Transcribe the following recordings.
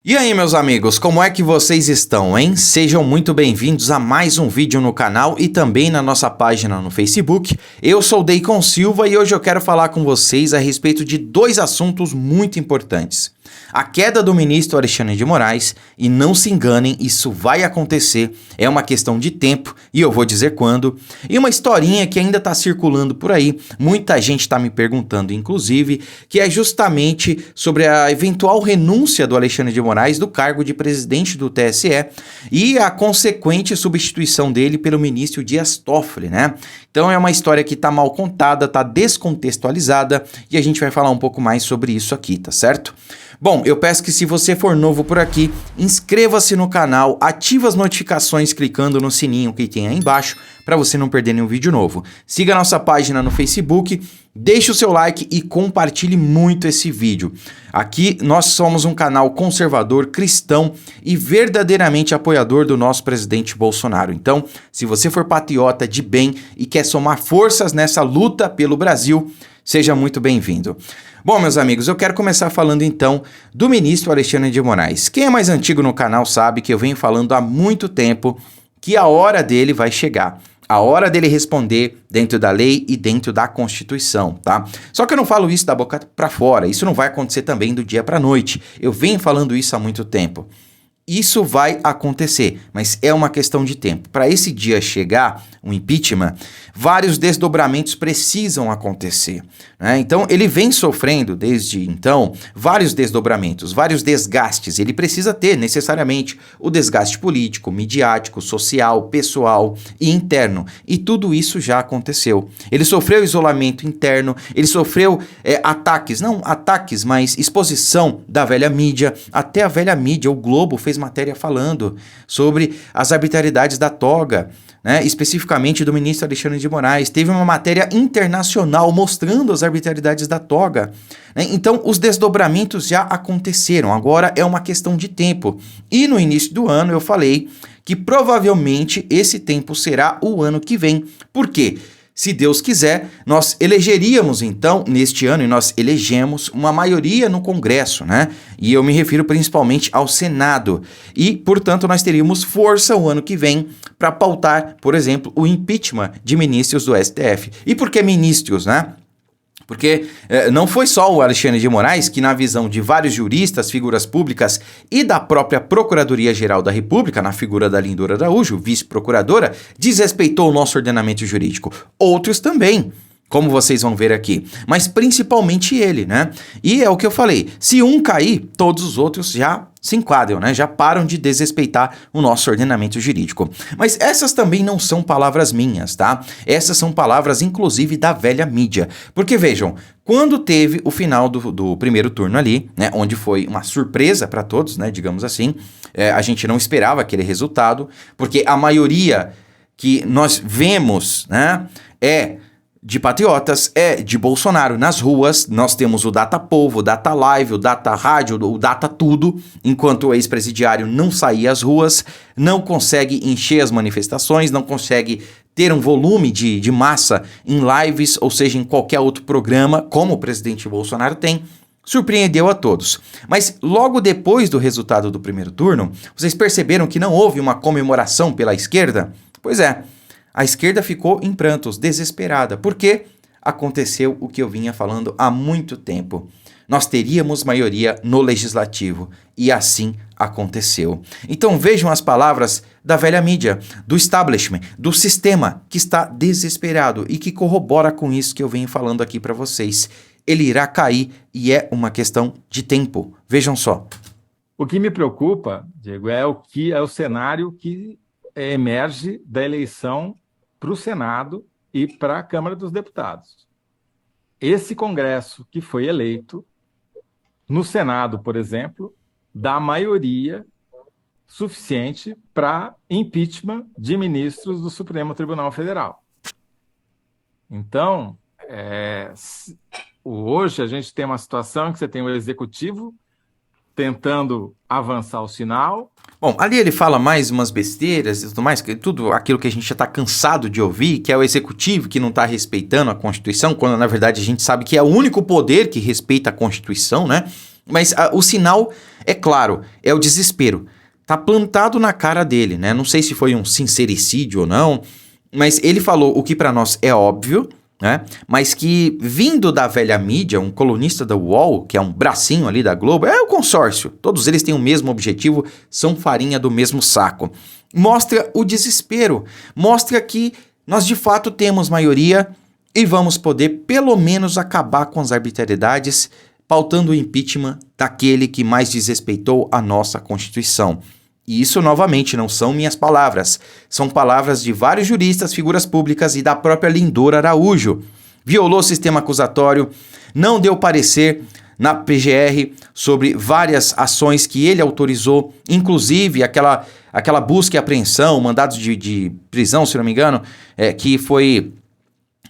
E aí, meus amigos, como é que vocês estão, hein? Sejam muito bem-vindos a mais um vídeo no canal e também na nossa página no Facebook. Eu sou o Deicon Silva e hoje eu quero falar com vocês a respeito de dois assuntos muito importantes. A queda do ministro Alexandre de Moraes, e não se enganem, isso vai acontecer, é uma questão de tempo e eu vou dizer quando. E uma historinha que ainda está circulando por aí, muita gente está me perguntando inclusive, que é justamente sobre a eventual renúncia do Alexandre de Moraes do cargo de presidente do TSE e a consequente substituição dele pelo ministro Dias Toffoli, né? Então é uma história que está mal contada, está descontextualizada e a gente vai falar um pouco mais sobre isso aqui, tá certo? Bom, eu peço que se você for novo por aqui, inscreva-se no canal, ative as notificações clicando no sininho que tem aí embaixo para você não perder nenhum vídeo novo. Siga a nossa página no Facebook, deixe o seu like e compartilhe muito esse vídeo. Aqui nós somos um canal conservador, cristão e verdadeiramente apoiador do nosso presidente Bolsonaro. Então, se você for patriota de bem e quer somar forças nessa luta pelo Brasil, seja muito bem-vindo. Bom, meus amigos, eu quero começar falando então do ministro Alexandre de Moraes. Quem é mais antigo no canal sabe que eu venho falando há muito tempo que a hora dele vai chegar. A hora dele responder dentro da lei e dentro da Constituição, tá? Só que eu não falo isso da boca para fora, isso não vai acontecer também do dia para noite. Eu venho falando isso há muito tempo. Isso vai acontecer, mas é uma questão de tempo. Para esse dia chegar, o impeachment, vários desdobramentos precisam acontecer, né? Então, ele vem sofrendo, desde então, vários desdobramentos, vários desgastes. Ele precisa ter, necessariamente, o desgaste político, midiático, social, pessoal e interno. E tudo isso já aconteceu. Ele sofreu isolamento interno, ele sofreu ataques, mas exposição da velha mídia. Até a velha mídia, o Globo, fez matéria falando sobre as arbitrariedades da toga, né, especificamente do ministro Alexandre de Moraes. Teve uma matéria internacional mostrando as arbitrariedades da toga, né? Então, os desdobramentos já aconteceram, agora é uma questão de tempo. E no início do ano eu falei que provavelmente esse tempo será o ano que vem. Por quê? Se Deus quiser, nós elegeríamos então, neste ano, e nós elegemos uma maioria no Congresso, né? E eu me refiro principalmente ao Senado. E, portanto, nós teríamos força o ano que vem para pautar, por exemplo, o impeachment de ministros do STF. E por que ministros, né? Porque não foi só o Alexandre de Moraes que, na visão de vários juristas, figuras públicas e da própria Procuradoria-Geral da República, na figura da Lindora Araújo, vice-procuradora, desrespeitou o nosso ordenamento jurídico. Outros também, como vocês vão ver aqui, mas principalmente ele, né? E é o que eu falei, se um cair, todos os outros já se enquadram, né? Já param de desrespeitar o nosso ordenamento jurídico. Mas essas também não são palavras minhas, tá? Essas são palavras, inclusive, da velha mídia. Porque, vejam, quando teve o final do primeiro turno ali, né? Onde foi uma surpresa para todos, né? Digamos assim, a gente não esperava aquele resultado, porque a maioria que nós vemos, né? De patriotas, de Bolsonaro nas ruas. Nós temos o Data Povo, o Data Live, o Data Rádio, o Data Tudo, enquanto o ex-presidiário não saía às ruas, não consegue encher as manifestações, não consegue ter um volume de massa em lives, ou seja, em qualquer outro programa, como o presidente Bolsonaro tem. Surpreendeu a todos. Mas logo depois do resultado do primeiro turno, vocês perceberam que não houve uma comemoração pela esquerda? Pois é. A esquerda ficou em prantos, desesperada, porque aconteceu o que eu vinha falando há muito tempo. Nós teríamos maioria no legislativo e assim aconteceu. Então vejam as palavras da velha mídia, do establishment, do sistema que está desesperado e que corrobora com isso que eu venho falando aqui para vocês. Ele irá cair e é uma questão de tempo. Vejam só. O que me preocupa, Diego, é o cenário que emerge da eleição para o Senado e para a Câmara dos Deputados. Esse Congresso que foi eleito, no Senado, por exemplo, dá maioria suficiente para impeachment de ministros do Supremo Tribunal Federal. Então, hoje a gente tem uma situação em que você tem o Executivo tentando avançar o sinal. Bom, ali ele fala mais umas besteiras e tudo mais, tudo aquilo que a gente já está cansado de ouvir, que é o executivo que não está respeitando a Constituição, quando na verdade a gente sabe que é o único poder que respeita a Constituição, né? Mas o sinal é claro, é o desespero. Tá plantado na cara dele, né? Não sei se foi um sincericídio ou não, mas ele falou o que para nós é óbvio, né? Mas que vindo da velha mídia, um colunista da UOL, que é um bracinho ali da Globo, é o consórcio. Todos eles têm o mesmo objetivo, são farinha do mesmo saco. Mostra o desespero, mostra que nós de fato temos maioria e vamos poder pelo menos acabar com as arbitrariedades, pautando o impeachment daquele que mais desrespeitou a nossa Constituição. E isso, novamente, não são minhas palavras. São palavras de vários juristas, figuras públicas e da própria Lindor Araújo. Violou o sistema acusatório, não deu parecer na PGR sobre várias ações que ele autorizou, inclusive aquela busca e apreensão, mandados de prisão, se não me engano, que foi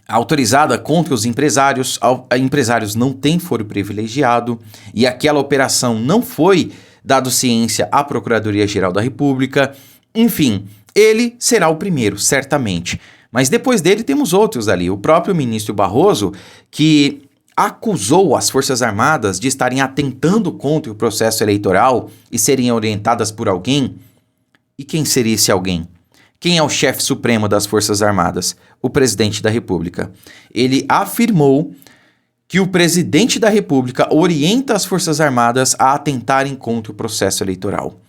autorizada contra os empresários. Empresários não têm foro privilegiado e aquela operação não foi dado ciência à Procuradoria-Geral da República. Enfim, ele será o primeiro, certamente. Mas depois dele temos outros ali. O próprio ministro Barroso, que acusou as Forças Armadas de estarem atentando contra o processo eleitoral e serem orientadas por alguém. E quem seria esse alguém? Quem é o chefe supremo das Forças Armadas? O presidente da República. Ele afirmou que o presidente da República orienta as Forças Armadas a atentarem contra o processo eleitoral.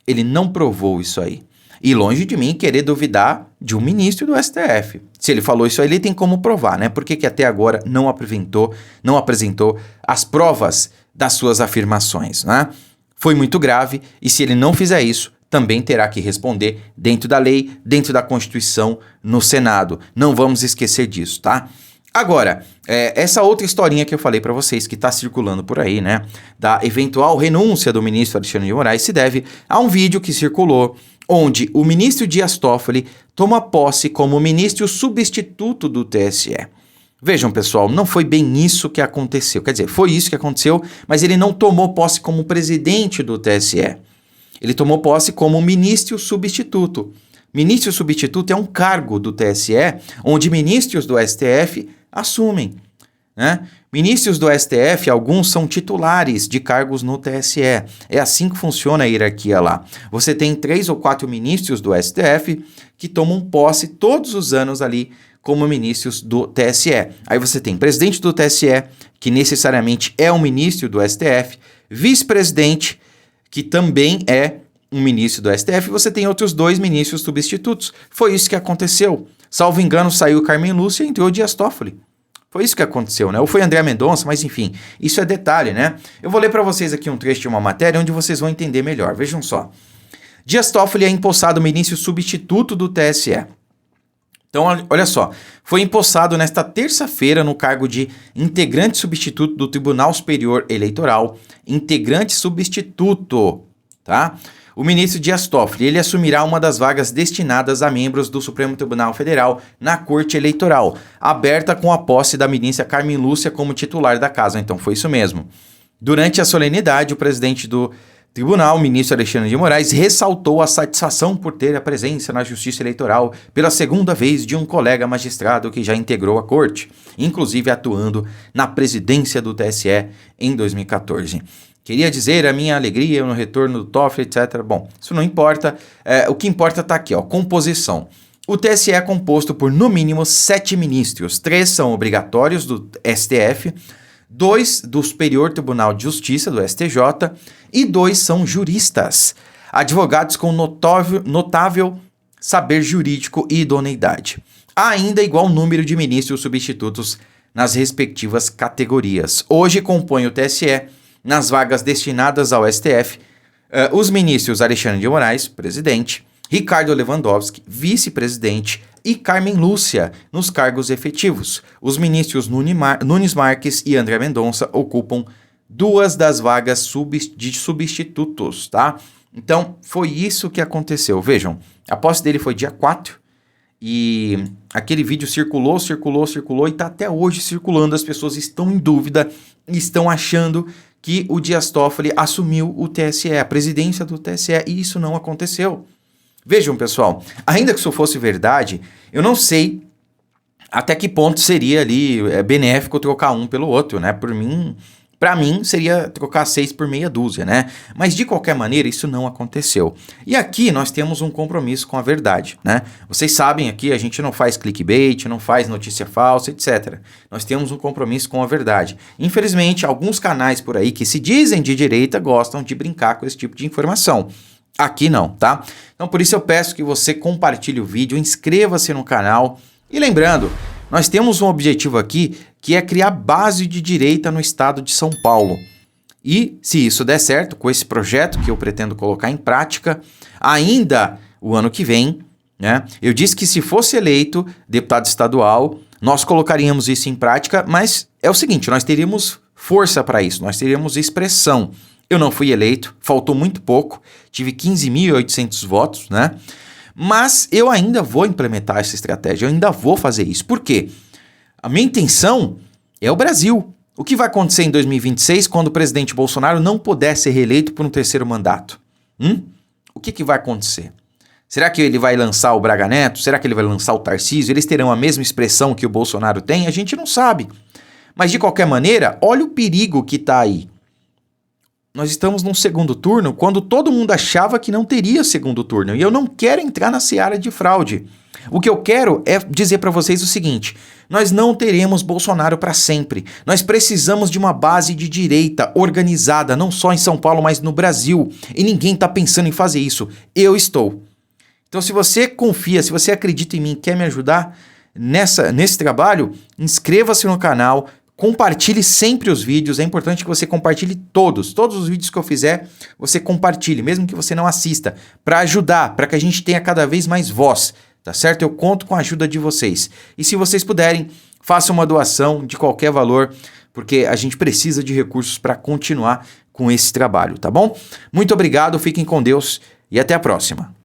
Ele não provou isso aí. E longe de mim querer duvidar de um ministro do STF. Se ele falou isso aí, ele tem como provar, né? Por que até agora não apresentou as provas das suas afirmações, né? Foi muito grave e se ele não fizer isso, também terá que responder dentro da lei, dentro da Constituição, no Senado. Não vamos esquecer disso, tá? Agora, essa outra historinha que eu falei para vocês, que está circulando por aí, né, da eventual renúncia do ministro Alexandre de Moraes, se deve a um vídeo que circulou, onde o ministro Dias Toffoli toma posse como ministro substituto do TSE. Vejam, pessoal, não foi bem isso que aconteceu. Quer dizer, foi isso que aconteceu, mas ele não tomou posse como presidente do TSE. Ele tomou posse como ministro substituto. Ministro substituto é um cargo do TSE, onde ministros do STF assumem, né? Ministros do STF, alguns são titulares de cargos no TSE. É assim que funciona a hierarquia lá. Você tem 3 ou 4 ministros do STF que tomam posse todos os anos ali como ministros do TSE. Aí você tem presidente do TSE, que necessariamente é um ministro do STF, vice-presidente, que também é um ministro do STF, e você tem outros 2 ministros substitutos. Foi isso que aconteceu. Salvo engano, saiu Carmen Lúcia e entrou Dias Toffoli. Foi isso que aconteceu, né? Ou foi André Mendonça, mas enfim, isso é detalhe, né? Eu vou ler para vocês aqui um trecho de uma matéria onde vocês vão entender melhor. Vejam só. Dias Toffoli é empossado ministro substituto do TSE. Então, olha só, foi empossado nesta terça-feira no cargo de integrante substituto do Tribunal Superior Eleitoral, integrante substituto, tá? O ministro Dias Toffoli, ele assumirá uma das vagas destinadas a membros do Supremo Tribunal Federal na Corte Eleitoral, aberta com a posse da ministra Carmen Lúcia como titular da casa. Então foi isso mesmo. Durante a solenidade, o presidente do tribunal, o ministro Alexandre de Moraes, ressaltou a satisfação por ter a presença na Justiça Eleitoral pela segunda vez de um colega magistrado que já integrou a corte, inclusive atuando na presidência do TSE em 2014. Queria dizer a minha alegria no retorno do Toffoli, etc. Bom, isso não importa. O que importa está aqui, ó, composição. O TSE é composto por, no mínimo, 7 ministros. 3 são obrigatórios do STF, 2 do Superior Tribunal de Justiça, do STJ, e 2 são juristas, advogados com notável saber jurídico e idoneidade. Há ainda igual número de ministros substitutos nas respectivas categorias. Hoje compõe o TSE, nas vagas destinadas ao STF, os ministros Alexandre de Moraes, presidente, Ricardo Lewandowski, vice-presidente, e Carmen Lúcia, nos cargos efetivos. Os ministros Nunes Marques e André Mendonça ocupam 2 das vagas de substitutos, tá? Então, foi isso que aconteceu. Vejam, a posse dele foi dia 4, e aquele vídeo circulou e está até hoje circulando. As pessoas estão em dúvida, estão achando que o Dias Toffoli assumiu o TSE, a presidência do TSE, e isso não aconteceu. Vejam, pessoal, ainda que isso fosse verdade, eu não sei até que ponto seria ali benéfico trocar um pelo outro, né? Para mim, seria trocar 6 por meia dúzia, né? Mas de qualquer maneira, isso não aconteceu. E aqui nós temos um compromisso com a verdade, né? Vocês sabem aqui, a gente não faz clickbait, não faz notícia falsa, etc. Nós temos um compromisso com a verdade. Infelizmente, alguns canais por aí que se dizem de direita gostam de brincar com esse tipo de informação. Aqui não, tá? Então por isso eu peço que você compartilhe o vídeo, inscreva-se no canal e lembrando, nós temos um objetivo aqui que é criar base de direita no estado de São Paulo. E se isso der certo com esse projeto que eu pretendo colocar em prática, ainda o ano que vem, né? Eu disse que se fosse eleito deputado estadual, nós colocaríamos isso em prática, mas é o seguinte, nós teríamos força para isso, nós teríamos expressão. Eu não fui eleito, faltou muito pouco, tive 15.800 votos, né? Mas eu ainda vou implementar essa estratégia, eu ainda vou fazer isso. Por quê? A minha intenção é o Brasil. O que vai acontecer em 2026 quando o presidente Bolsonaro não puder ser reeleito por um terceiro mandato? O que vai acontecer? Será que ele vai lançar o Braga Neto? Será que ele vai lançar o Tarcísio? Eles terão a mesma expressão que o Bolsonaro tem? A gente não sabe. Mas de qualquer maneira, olha o perigo que está aí. Nós estamos num segundo turno quando todo mundo achava que não teria segundo turno. E eu não quero entrar na seara de fraude. O que eu quero é dizer para vocês o seguinte: nós não teremos Bolsonaro para sempre. Nós precisamos de uma base de direita organizada, não só em São Paulo, mas no Brasil. E ninguém está pensando em fazer isso. Eu estou. Então, se você confia, se você acredita em mim, quer me ajudar nesse trabalho, inscreva-se no canal. Compartilhe sempre os vídeos, é importante que você compartilhe todos os vídeos que eu fizer, você compartilhe, mesmo que você não assista, para ajudar, para que a gente tenha cada vez mais voz, tá certo? Eu conto com a ajuda de vocês. E se vocês puderem, façam uma doação de qualquer valor, porque a gente precisa de recursos para continuar com esse trabalho, tá bom? Muito obrigado, fiquem com Deus e até a próxima.